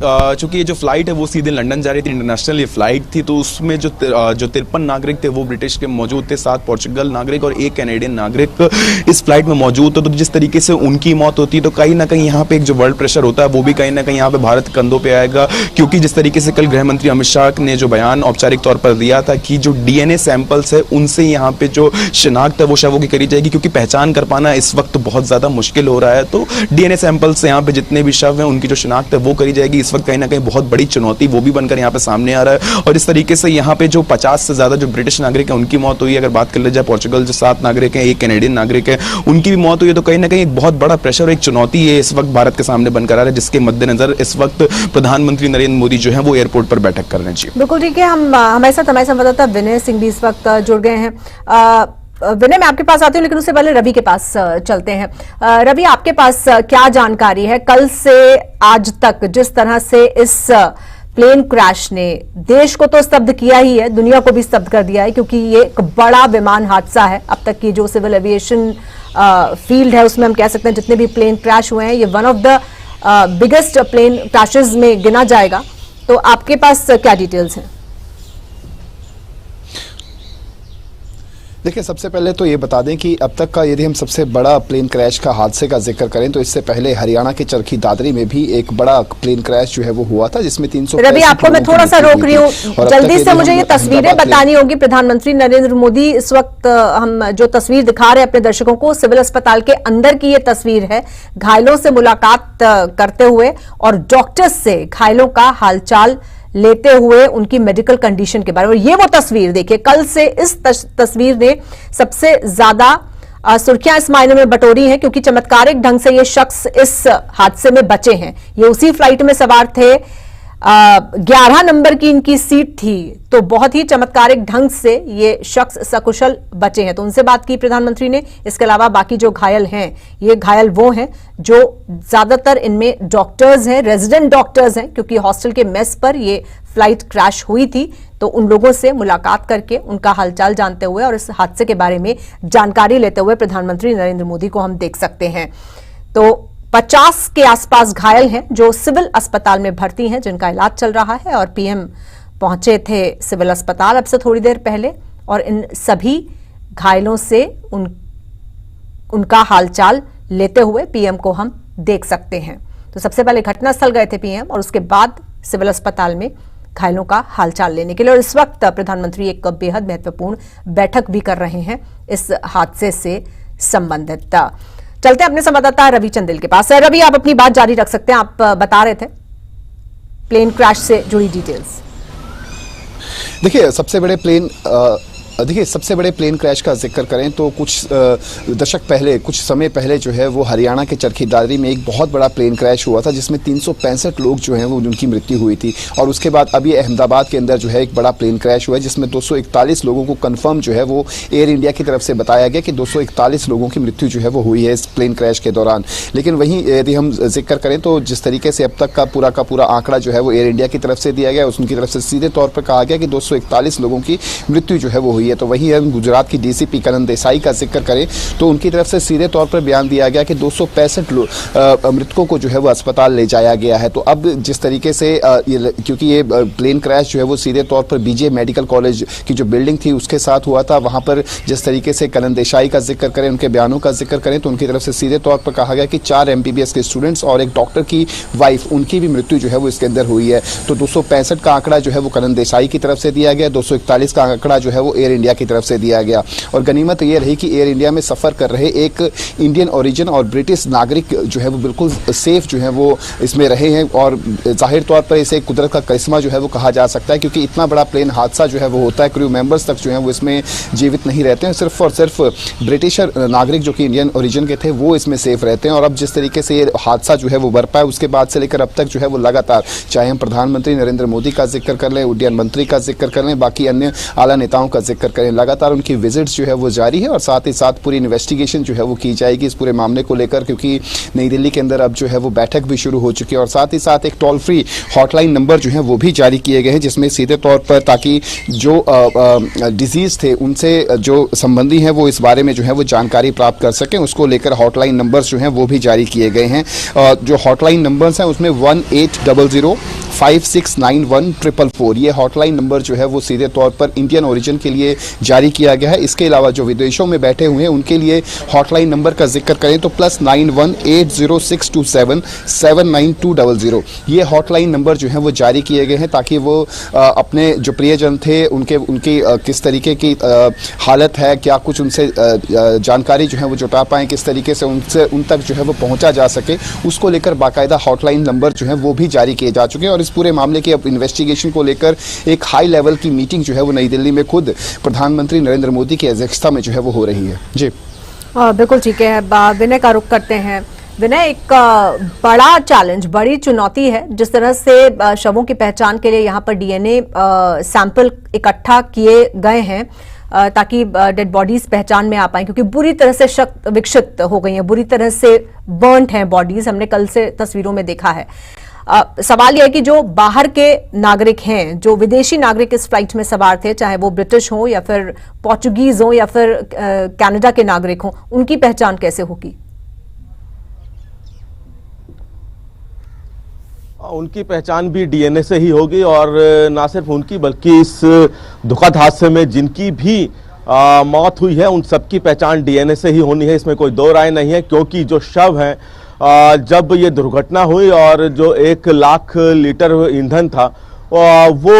चूंकि ये जो फ्लाइट है वो सीधे लंदन जा रही थी, इंटरनेशनल ये फ्लाइट थी, तो उसमें जो 53 नागरिक थे वो ब्रिटिश के मौजूद थे, 7 पोर्चुगल नागरिक और 1 कैनेडियन नागरिक इस फ्लाइट में मौजूद थे। तो जिस तरीके से उनकी मौत होती है तो कहीं ना कहीं यहाँ पे एक जो वर्ल्ड प्रेशर होता है वो भी कहीं ना कहीं यहाँ पे भारत के कंधों पे आएगा, क्योंकि जिस तरीके से कल गृह मंत्री अमित शाह ने जो बयान औपचारिक तौर पर दिया था कि जो डीएनए सैंपल्स है उनसे यहाँ पे जो शिनाख्त है वो शवों की करी जाएगी, क्योंकि पहचान कर पाना इस वक्त बहुत ज्यादा मुश्किल हो रहा है। तो डीएनए सैंपल से यहाँ पे जितने भी शव हैं उनकी जो शिनाख्त है वो करी जाएगी। इस वक्त कहीं ना कहीं बहुत बड़ी चुनौती वो भी बनकर यहाँ पे सामने आ रहा है। और इस तरीके से यहाँ पे जो 50 से ज्यादा जो ब्रिटिश नागरिक है उनकी मौत हुई है। अगर बात कर ले जाए पोर्चुगल जो 7 नागरिक हैं, 1 कैनेडियन नागरिक है, उनकी भी मौत हुई है। तो कहीं ना कहीं एक बहुत बड़ा प्रेशर और एक चुनौती है इस वक्त भारत के सामने बनकर आ रहा है, जिसके मद्देनजर इस वक्त प्रधानमंत्री नरेंद्र मोदी जो है वो एयरपोर्ट पर बैठक कर रहे हैं। बिल्कुल ठीक है। हमारे संवाददाता विनय सिंह भी इस वक्त जुड़ गए हैं। विनय, मैं आपके पास आती हूँ, लेकिन उससे पहले रवि के पास चलते हैं। रवि, आपके पास क्या जानकारी है? कल से आज तक जिस तरह से इस प्लेन क्रैश ने देश को तो स्तब्ध किया ही है, दुनिया को भी स्तब्ध कर दिया है, क्योंकि ये एक बड़ा विमान हादसा है। अब तक की जो सिविल एविएशन फील्ड है उसमें हम कह सकते हैं जितने भी प्लेन क्रैश हुए हैं ये one of the biggest plane crashes में गिना जाएगा। तो आपके पास क्या डिटेल्स हैं? देखिए, सबसे पहले तो ये बता दें कि अब तक का यदि हम सबसे बड़ा प्लेन क्रैश का हादसे का जिक्र करें तो इससे पहले हरियाणा के चरखी दादरी में भी एक बड़ा प्लेन क्रैश जो है वो हुआ था, जिसमें 300। रवि, आपको मैं थोड़ा सा रोक रही हूँ, जल्दी से मुझे ये तस्वीरें बतानी होगी। प्रधानमंत्री नरेंद्र मोदी इस वक्त, हम जो तस्वीर दिखा रहे हैं अपने दर्शकों को, सिविल अस्पताल के अंदर की ये तस्वीर है, घायलों से मुलाकात करते हुए और डॉक्टर्स से घायलों का हालचाल लेते हुए उनकी मेडिकल कंडीशन के बारे में। और ये वो तस्वीर देखिए, कल से इस तस्वीर ने सबसे ज्यादा सुर्खियां इस मायने में बटोरी हैं क्योंकि चमत्कारिक ढंग से ये शख्स इस हादसे में बचे हैं। ये उसी फ्लाइट में सवार थे, 11 नंबर की इनकी सीट थी, तो बहुत ही चमत्कारिक ढंग से ये शख्स सकुशल बचे हैं। तो उनसे बात की प्रधानमंत्री ने। इसके अलावा बाकी जो घायल हैं, ये घायल वो हैं जो ज्यादातर इनमें डॉक्टर्स हैं, रेजिडेंट डॉक्टर्स हैं, क्योंकि हॉस्टल के मेस पर ये फ्लाइट क्रैश हुई थी। तो उन लोगों से मुलाकात करके उनका हालचाल जानते हुए और इस हादसे के बारे में जानकारी लेते हुए प्रधानमंत्री नरेंद्र मोदी को हम देख सकते हैं। तो 50 के आसपास घायल हैं जो सिविल अस्पताल में भर्ती हैं, जिनका इलाज चल रहा है। और पीएम पहुंचे थे सिविल अस्पताल अब से थोड़ी देर पहले और इन सभी घायलों से उनका हालचाल लेते हुए पीएम को हम देख सकते हैं। तो सबसे पहले घटनास्थल गए थे पीएम और उसके बाद सिविल अस्पताल में घायलों का हालचाल लेने के लिए। और इस वक्त प्रधानमंत्री एक बेहद महत्वपूर्ण बैठक भी कर रहे हैं इस हादसे से संबंधित। चलते हैं अपने संवाददाता रवि चंदेल के पास। रवि, आप अपनी बात जारी रख सकते हैं। आप बता रहे थे प्लेन क्रैश से जुड़ी डिटेल्स। देखिए, सबसे बड़े प्लेन क्रैश का जिक्र करें तो कुछ दशक पहले, कुछ समय पहले जो है वो हरियाणा के चरखी दादरी में एक बहुत बड़ा प्लेन क्रैश हुआ था, जिसमें 365 लोग जो हैं वो उनकी मृत्यु हुई थी। और उसके बाद अभी अहमदाबाद के अंदर जो है एक बड़ा प्लेन क्रैश हुआ है, जिसमें 241 लोगों को कंफर्म जो है वो एयर इंडिया की तरफ से बताया गया कि 241 लोगों की मृत्यु जो है वो हुई है इस प्लेन क्रैश के दौरान। लेकिन वहीं यदि हम जिक्र करें तो जिस तरीके से अब तक का पूरा आंकड़ा जो है वो एयर इंडिया की तरफ से दिया गया, उनकी तरफ से सीधे तौर पर कहा गया कि 241 लोगों की मृत्यु जो है वो हुई है। तो वहीं हम गुजरात की डीसीपी करण देसाई का जिक्र करें तो उनकी तरफ से सीधे तौर पर बयान दिया गया कि 265 मृतकों को जो है वो अस्पताल ले जाया गया है। तो अब जिस तरीके से क्योंकि ये प्लेन क्रैश जो है वो सीधे तौर पर बीजे मेडिकल कॉलेज की जो बिल्डिंग थी उसके साथ हुआ था, वहां पर जिस तरीके से करण देसाई का जिक्र करें, उनके बयानों का जिक्र करें तो उनकी तरफ से सीधे तौर पर कहा गया कि 4 MBBS के स्टूडेंट्स और एक डॉक्टर की वाइफ, उनकी भी मृत्यु जो है वो इसके अंदर हुई है। तो 265 का आंकड़ा जो है वो करण देसाई की तरफ से दिया गया, 241 का आंकड़ा जो है वो एयर इंडिया की तरफ से दिया गया। और गनीमत ये रही कि एयर इंडिया में सफर कर रहे एक इंडियन ओरिजिन और ब्रिटिश नागरिक जो है वो बिल्कुल सेफ जो है वो इसमें रहे हैं। और जाहिर तौर पर इसे कुदरत का करिश्मा जो है वो कहा जा सकता है, क्योंकि इतना बड़ा प्लेन हादसा जो है वो होता है, क्रू मेंबर्स तक जो है वो इसमें जीवित नहीं रहते हैं, सिर्फ और सिर्फ ब्रिटिशर नागरिक जो कि इंडियन ओरिजिन के थे वो इसमें सेफ रहते हैं। और अब जिस तरीके से ये हादसा जो है वो बरपा है, उसके बाद से लेकर अब तक जो है वो लगातार, चाहे हम प्रधानमंत्री नरेंद्र मोदी का जिक्र कर लें, उड्डयन मंत्री का जिक्र कर लें, बाकी अन्य आला नेताओं का जिक्र जिक्र करें, लगातार उनकी विजिट्स जो है वो जारी है और साथ ही साथ पूरी इन्वेस्टिगेशन जो है वो की जाएगी इस पूरे मामले को लेकर, क्योंकि नई दिल्ली के अंदर अब जो है वो बैठक भी शुरू हो चुकी है और साथ ही साथ एक टोल फ्री हॉटलाइन नंबर जो है वो भी जारी किए गए हैं, जिसमें सीधे तौर पर ताकि जो डिजीज थे उनसे जो संबंधी हैं वो इस बारे में जो है वो जानकारी प्राप्त कर सकें, उसको लेकर हॉटलाइन नंबर्स जो हैं वो भी जारी किए गए हैं। जो हॉटलाइन नंबर्स हैं उसमें 1800 5691 ये हॉटलाइन नंबर जो है वो सीधे तौर पर इंडियन ओरिजिन के लिए जारी किया गया है। इसके अलावा जो विदेशों में बैठे हुए हैं उनके लिए हॉटलाइन नंबर का जिक्र करें तो +91 80627 79200 ये हॉटलाइन नंबर जो है वो जारी किए गए हैं ताकि वो अपने जो प्रियजन थे उनकी किस तरीके की हालत है, क्या कुछ उनसे जानकारी जो है वो जुटा पाएं, किस तरीके से उन तक जो है वो पहुंचा जा सके, उसको लेकर बाकायदा हॉटलाइन नंबर जो है वो भी जारी किए जा चुके हैं। और इस पूरे मामले की अब इन्वेस्टिगेशन को लेकर एक हाई लेवल की मीटिंग जो है वो नई दिल्ली में खुद प्रधानमंत्री नरेंद्र मोदी की अध्यक्षता में जो है वो हो रही है। जी बिल्कुल ठीक है। विनय का रुख करते हैं। विनय, एक बड़ा चैलेंज, बड़ी चुनौती है जिस तरह से शवों की पहचान के लिए यहाँ पर डीएनए सैंपल इकट्ठा किए गए हैं ताकि डेड बॉडीज पहचान में आ पाए, क्योंकि बुरी तरह से विक्षिप्त हो गई हैं, बुरी तरह से बर्न्ड हैं बॉडीज, हमने कल से तस्वीरों में देखा है। सवाल यह है कि जो बाहर के नागरिक हैं, जो विदेशी नागरिक इस फ्लाइट में सवार थे, चाहे वो ब्रिटिश हो या फिर पोर्चुगीज हो या फिर कनाडा के नागरिक हो, उनकी पहचान कैसे होगी? उनकी पहचान भी डीएनए से ही होगी और ना सिर्फ उनकी बल्कि इस दुखद हादसे में जिनकी भी मौत हुई है उन सबकी पहचान डीएनए से ही होनी है, इसमें कोई दो राय नहीं है। क्योंकि जो शव हैं, जब ये दुर्घटना हुई और जो 1 लाख लीटर ईंधन था वो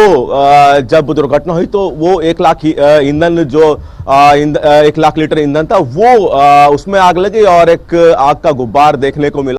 जब दुर्घटना हुई तो वो 1 लाख ईंधन जो 1 लाख लीटर ईंधन था वो उसमें आग लगी और एक आग का गुब्बार देखने को मिला।